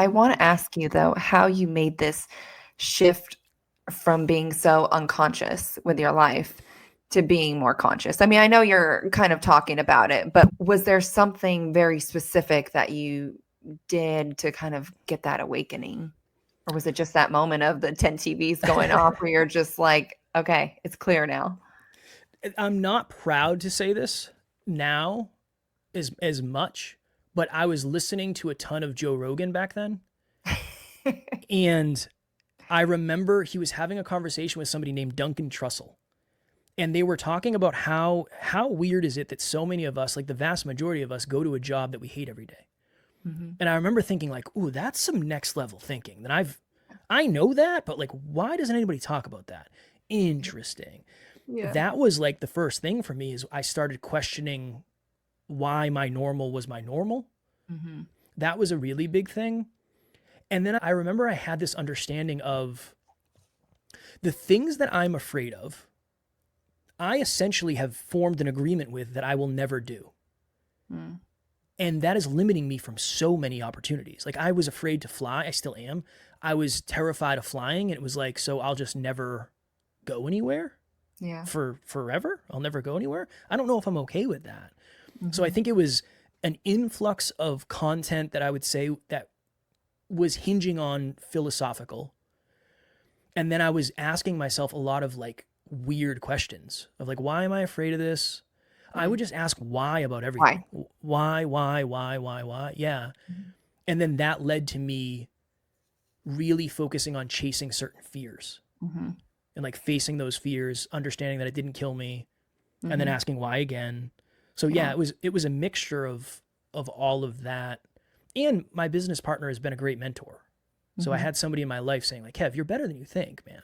I want to ask you though, how you made this shift from being so unconscious with your life to being more conscious. I mean, I know you're kind of talking about it, but was there something very specific that you did to kind of get that awakening? Or was it just that moment of the 10 TVs going off where you're just like, okay, it's clear now? I'm not proud to say this now as much, but I was listening to a ton of Joe Rogan back then, and I remember he was having a conversation with somebody named Duncan Trussell, and they were talking about how weird is it that so many of us, like the vast majority of us, go to a job that we hate every day. Mhm. And I remember thinking like, "Ooh, that's some next level thinking." That I know that, but like, why doesn't anybody talk about that? Interesting. Yeah. That was like the first thing for me is I started questioning why my normal was my normal. Mhm. That was a really big thing. And then I remember I had this understanding of the things that I'm afraid of, I essentially have formed an agreement with that I will never do. Mm. And that is limiting me from so many opportunities. Like I was afraid to fly, I still am. I was terrified of flying, and it was like, so I'll just never go anywhere Yeah. for forever. I'll never go anywhere. I don't know if I'm okay with that. So I Mhm. think it was an influx of content that I would say that was hinging on philosophical. And then I was asking myself a lot of like weird questions of like, why am I afraid of this? I would Mm. just ask why about Why? everything. Why? Yeah. Mhm. And then that led to me really focusing on chasing certain fears Mhm. and like facing those fears, understanding that it didn't kill me, and then Mhm. asking why again. So yeah, Yeah. it was a mixture of all of that. And my business partner has been a great mentor. So I Mhm. had somebody in my life saying like, "Kev, you're better than you think, man."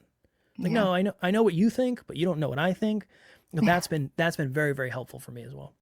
Like, Yeah. no, I know what you think, but you don't know what I think. But Yeah. that's been very, very helpful for me as well.